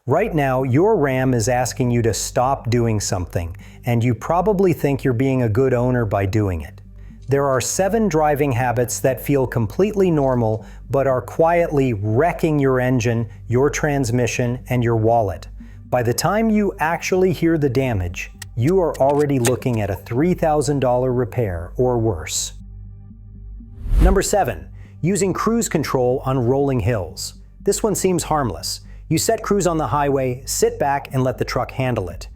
Right now, your Ram is asking you to stop doing something, and you probably think you're being a good owner by doing it. There are 7 driving habits that feel completely normal, but are quietly wrecking your engine, your transmission, and your wallet. By the time you actually hear the damage, you are already looking at a $3,000 repair or worse. Number 7. Using cruise control on rolling hills. This one seems harmless. You set cruise on the highway, sit back, and let the truck handle it.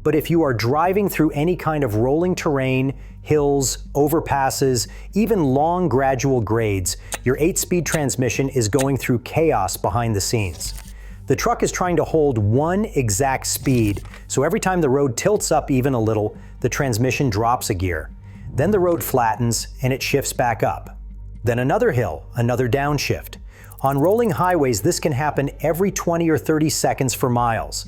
But if you are driving through any kind of rolling terrain, hills, overpasses, even long gradual grades, your 8-speed transmission is going through chaos behind the scenes. The truck is trying to hold one exact speed, so every time the road tilts up even a little, the transmission drops a gear. Then the road flattens and it shifts back up. Then another hill, another downshift. On rolling highways, this can happen every 20 or 30 seconds for miles.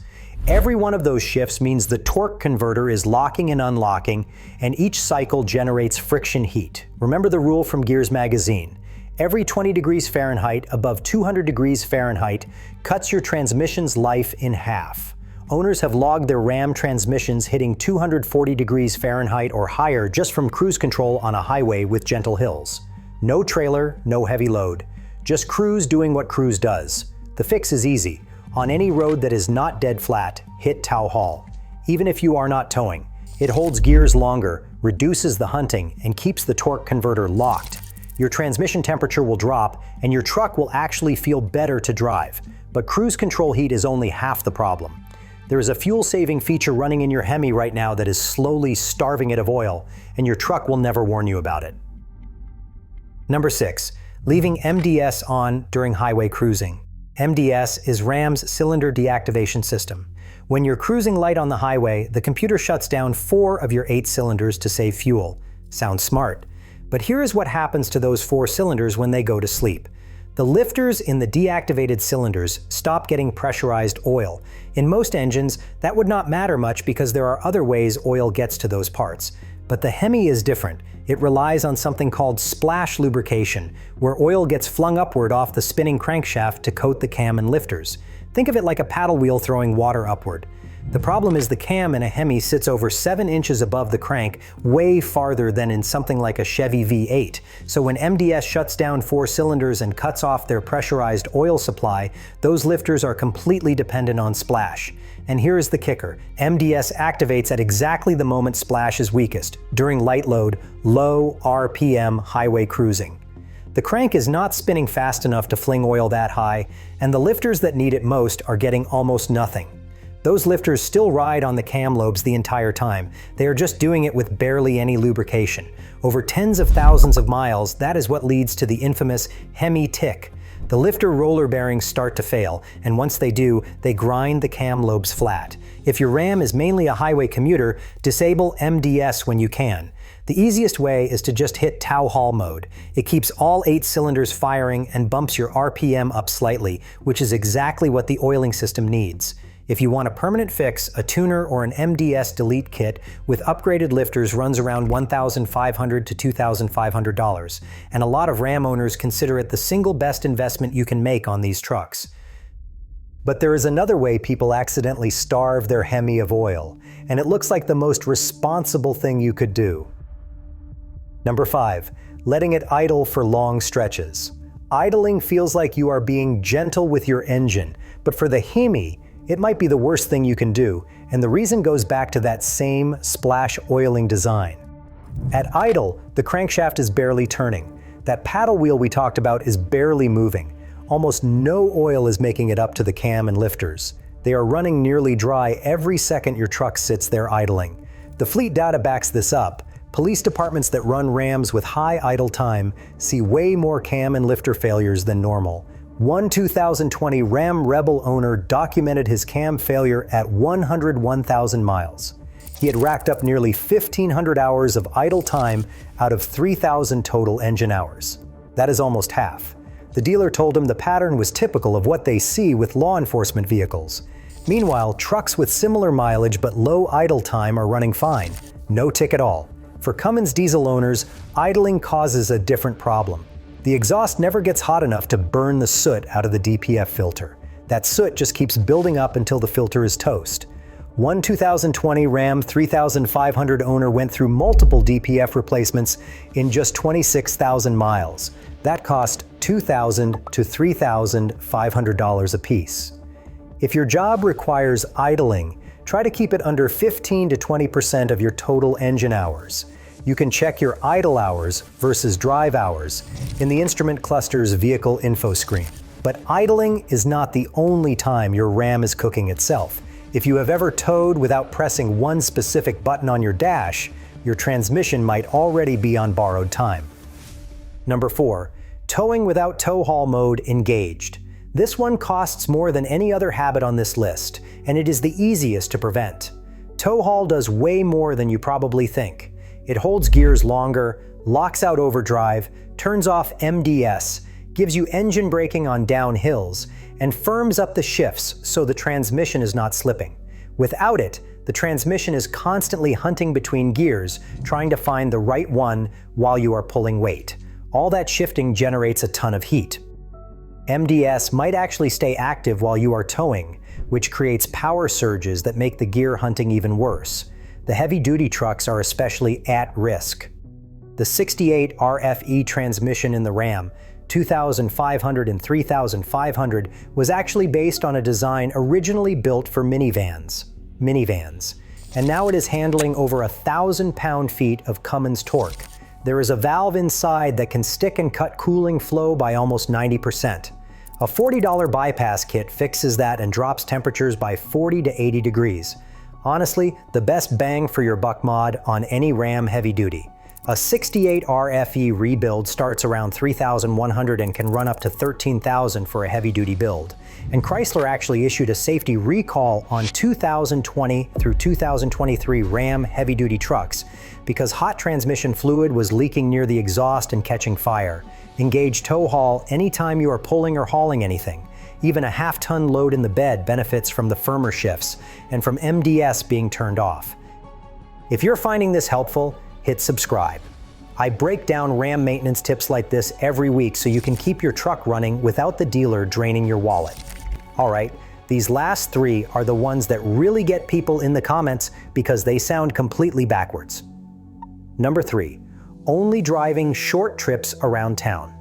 Every one of those shifts means the torque converter is locking and unlocking, and each cycle generates friction heat. Remember the rule from Gears magazine. Every 20 degrees Fahrenheit above 200 degrees Fahrenheit cuts your transmission's life in half. Owners have logged their Ram transmissions hitting 240 degrees Fahrenheit or higher just from cruise control on a highway with gentle hills. No trailer, no heavy load. Just cruise doing what cruise does. The fix is easy. On any road that is not dead flat, hit tow haul. Even if you are not towing, it holds gears longer, reduces the hunting, and keeps the torque converter locked. Your transmission temperature will drop, and your truck will actually feel better to drive. But cruise control heat is only half the problem. There is a fuel-saving feature running in your Hemi right now that is slowly starving it of oil, and your truck will never warn you about it. Number 6. Leaving MDS on during highway cruising. MDS is Ram's cylinder deactivation system. When you're cruising light on the highway, the computer shuts down 4 of your 8 cylinders to save fuel. Sounds smart. But here is what happens to those 4 cylinders when they go to sleep. The lifters in the deactivated cylinders stop getting pressurized oil. In most engines, that would not matter much because there are other ways oil gets to those parts. But the Hemi is different. It relies on something called splash lubrication, where oil gets flung upward off the spinning crankshaft to coat the cam and lifters. Think of it like a paddle wheel throwing water upward. The problem is the cam in a Hemi sits over 7 inches above the crank, way farther than in something like a Chevy V8. So when MDS shuts down 4 cylinders and cuts off their pressurized oil supply, those lifters are completely dependent on splash. And here is the kicker. MDS activates at exactly the moment splash is weakest, during light load, low RPM highway cruising. The crank is not spinning fast enough to fling oil that high, and the lifters that need it most are getting almost nothing. Those lifters still ride on the cam lobes the entire time. They are just doing it with barely any lubrication. Over tens of thousands of miles, that is what leads to the infamous Hemi tick. The lifter roller bearings start to fail, and once they do, they grind the cam lobes flat. If your Ram is mainly a highway commuter, disable MDS when you can. The easiest way is to just hit tow haul mode. It keeps all 8 cylinders firing and bumps your RPM up slightly, which is exactly what the oiling system needs. If you want a permanent fix, a tuner or an MDS delete kit with upgraded lifters runs around $1,500 to $2,500, and a lot of Ram owners consider it the single best investment you can make on these trucks. But there is another way people accidentally starve their Hemi of oil, and it looks like the most responsible thing you could do. Number 5. Letting it idle for long stretches. Idling feels like you are being gentle with your engine, but for the Hemi, it might be the worst thing you can do, and the reason goes back to that same splash oiling design. At idle, the crankshaft is barely turning. That paddle wheel we talked about is barely moving. Almost no oil is making it up to the cam and lifters. They are running nearly dry every second your truck sits there idling. The fleet data backs this up. Police departments that run Rams with high idle time see way more cam and lifter failures than normal. One 2020 Ram Rebel owner documented his cam failure at 101,000 miles. He had racked up nearly 1,500 hours of idle time out of 3,000 total engine hours. That is almost half. The dealer told him the pattern was typical of what they see with law enforcement vehicles. Meanwhile, trucks with similar mileage but low idle time are running fine. No tick at all. For Cummins diesel owners, idling causes a different problem. The exhaust never gets hot enough to burn the soot out of the DPF filter. That soot just keeps building up until the filter is toast. One 2020 Ram 3500 owner went through multiple DPF replacements in just 26,000 miles. That cost $2,000 to $3,500 apiece. If your job requires idling, try to keep it under 15 to 20% of your total engine hours. You can check your idle hours versus drive hours in the instrument cluster's vehicle info screen. But idling is not the only time your Ram is cooking itself. If you have ever towed without pressing one specific button on your dash, your transmission might already be on borrowed time. Number 4. Towing without tow haul mode engaged. This one costs more than any other habit on this list, and it is the easiest to prevent. Tow haul does way more than you probably think. It holds gears longer, locks out overdrive, turns off MDS, gives you engine braking on downhills, and firms up the shifts so the transmission is not slipping. Without it, the transmission is constantly hunting between gears, trying to find the right one while you are pulling weight. All that shifting generates a ton of heat. MDS might actually stay active while you are towing, which creates power surges that make the gear hunting even worse. The heavy-duty trucks are especially at risk. The 68 RFE transmission in the Ram 2500 and 3500 was actually based on a design originally built for minivans, and now it is handling over 1,000 pound-feet of Cummins torque. There is a valve inside that can stick and cut cooling flow by almost 90%. A $40 bypass kit fixes that and drops temperatures by 40 to 80 degrees. Honestly, the best bang for your buck mod on any Ram heavy duty. A 68 RFE rebuild starts around $3,100 and can run up to $13,000 for a heavy-duty build. And Chrysler actually issued a safety recall on 2020 through 2023 Ram heavy-duty trucks because hot transmission fluid was leaking near the exhaust and catching fire. Engage tow haul anytime you are pulling or hauling anything. Even a half-ton load in the bed benefits from the firmer shifts and from MDS being turned off. If you're finding this helpful, hit subscribe. I break down Ram maintenance tips like this every week so you can keep your truck running without the dealer draining your wallet. Alright, these last 3 are the ones that really get people in the comments because they sound completely backwards. Number 3. Only driving short trips around town.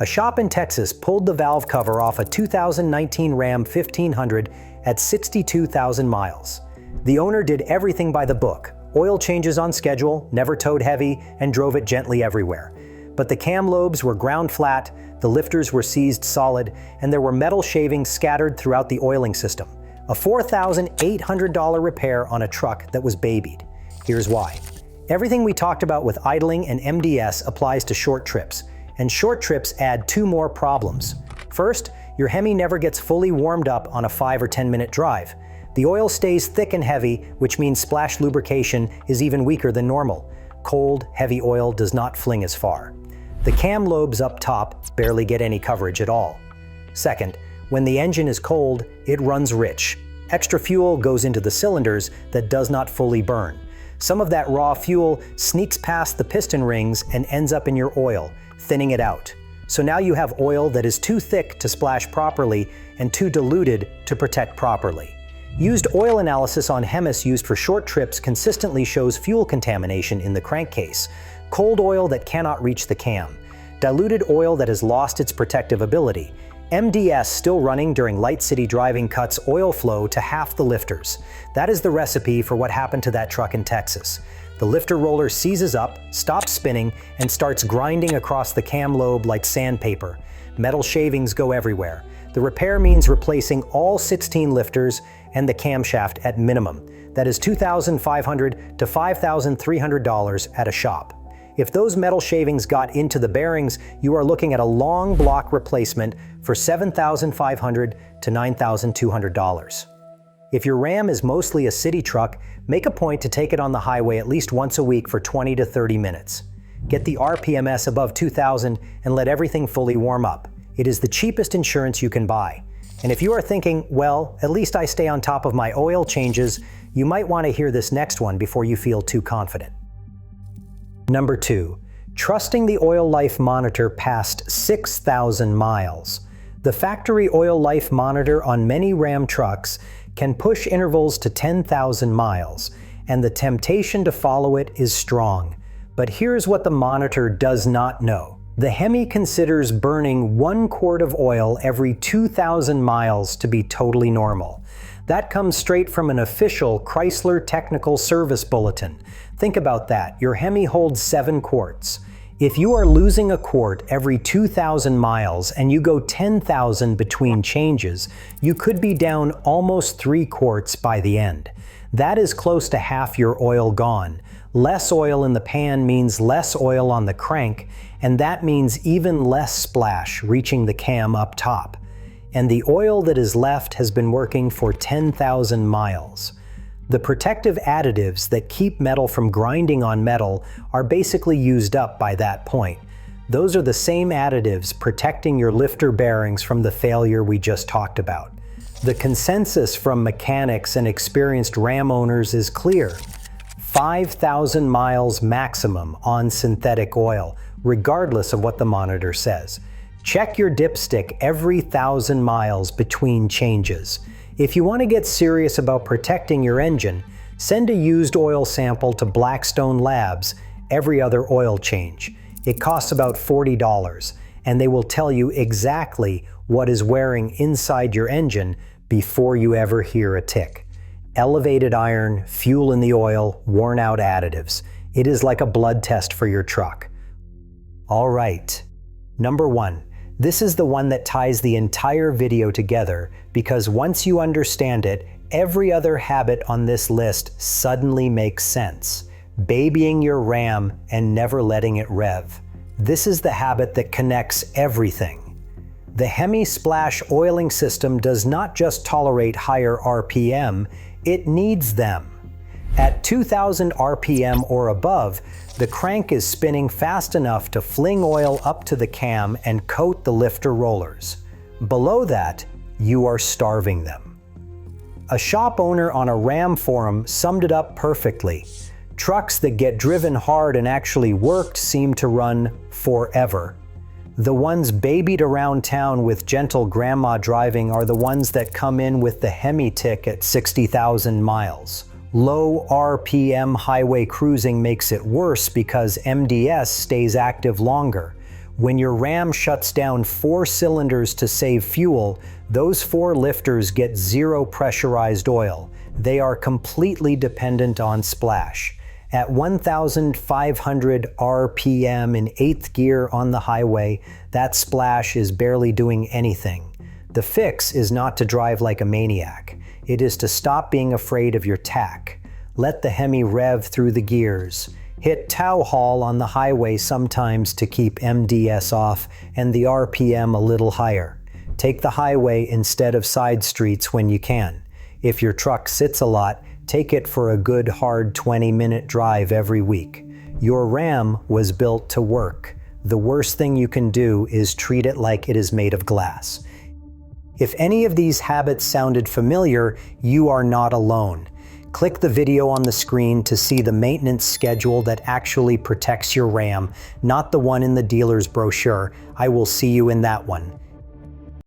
A shop in Texas pulled the valve cover off a 2019 Ram 1500 at 62,000 miles. The owner did everything by the book. Oil changes on schedule, never towed heavy, and drove it gently everywhere. But the cam lobes were ground flat, the lifters were seized solid, and there were metal shavings scattered throughout the oiling system. A $4,800 repair on a truck that was babied. Here's why. Everything we talked about with idling and MDS applies to short trips, and short trips add 2 more problems. First, your Hemi never gets fully warmed up on a 5 or 10 minute drive. The oil stays thick and heavy, which means splash lubrication is even weaker than normal. Cold, heavy oil does not fling as far. The cam lobes up top barely get any coverage at all. Second, when the engine is cold, it runs rich. Extra fuel goes into the cylinders that does not fully burn. Some of that raw fuel sneaks past the piston rings and ends up in your oil, thinning it out. So now you have oil that is too thick to splash properly and too diluted to protect properly. Used oil analysis on Hemis used for short trips consistently shows fuel contamination in the crankcase, cold oil that cannot reach the cam, diluted oil that has lost its protective ability, MDS still running during light city driving cuts oil flow to half the lifters. That is the recipe for what happened to that truck in Texas. The lifter roller seizes up, stops spinning, and starts grinding across the cam lobe like sandpaper. Metal shavings go everywhere. The repair means replacing all 16 lifters and the camshaft at minimum. That is $2,500 to $5,300 at a shop. If those metal shavings got into the bearings, you are looking at a long block replacement for $7,500 to $9,200. If your Ram is mostly a city truck, make a point to take it on the highway at least once a week for 20 to 30 minutes. Get the RPMS above 2,000 and let everything fully warm up. It is the cheapest insurance you can buy. And if you are thinking, well, at least I stay on top of my oil changes, you might want to hear this next one before you feel too confident. Number 2. Trusting the oil life monitor past 6,000 miles. The factory oil life monitor on many Ram trucks can push intervals to 10,000 miles, and the temptation to follow it is strong. But here's what the monitor does not know. The Hemi considers burning 1 quart of oil every 2,000 miles to be totally normal. That comes straight from an official Chrysler Technical Service Bulletin. Think about that. Your Hemi holds 7 quarts. If you are losing a quart every 2,000 miles and you go 10,000 between changes, you could be down almost 3 quarts by the end. That is close to half your oil gone. Less oil in the pan means less oil on the crank, and that means even less splash reaching the cam up top. And the oil that is left has been working for 10,000 miles. The protective additives that keep metal from grinding on metal are basically used up by that point. Those are the same additives protecting your lifter bearings from the failure we just talked about. The consensus from mechanics and experienced Ram owners is clear. 5,000 miles maximum on synthetic oil, regardless of what the monitor says. Check your dipstick every 1,000 miles between changes. If you want to get serious about protecting your engine, send a used oil sample to Blackstone Labs every other oil change. It costs about $40, and they will tell you exactly what is wearing inside your engine before you ever hear a tick. Elevated iron, fuel in the oil, worn out additives. It is like a blood test for your truck. All right. Number 1. This is the one that ties the entire video together, because once you understand it, every other habit on this list suddenly makes sense. Babying your Ram and never letting it rev. This is the habit that connects everything. The Hemi Splash oiling system does not just tolerate higher RPM, it needs them. At 2,000 RPM or above, the crank is spinning fast enough to fling oil up to the cam and coat the lifter rollers. Below that, you are starving them. A shop owner on a Ram forum summed it up perfectly. Trucks that get driven hard and actually worked seem to run forever. The ones babied around town with gentle grandma driving are the ones that come in with the Hemi tick at 60,000 miles. Low RPM highway cruising makes it worse because MDS stays active longer. When your Ram shuts down 4 cylinders to save fuel, those 4 lifters get 0 pressurized oil. They are completely dependent on splash. At 1,500 RPM in 8th gear on the highway, that splash is barely doing anything. The fix is not to drive like a maniac. It is to stop being afraid of your tach. Let the Hemi rev through the gears. Hit tow haul on the highway sometimes to keep MDS off and the RPM a little higher. Take the highway instead of side streets when you can. If your truck sits a lot, take it for a good hard 20-minute drive every week. Your Ram was built to work. The worst thing you can do is treat it like it is made of glass. If any of these habits sounded familiar, you are not alone. Click the video on the screen to see the maintenance schedule that actually protects your Ram, not the one in the dealer's brochure. I will see you in that one.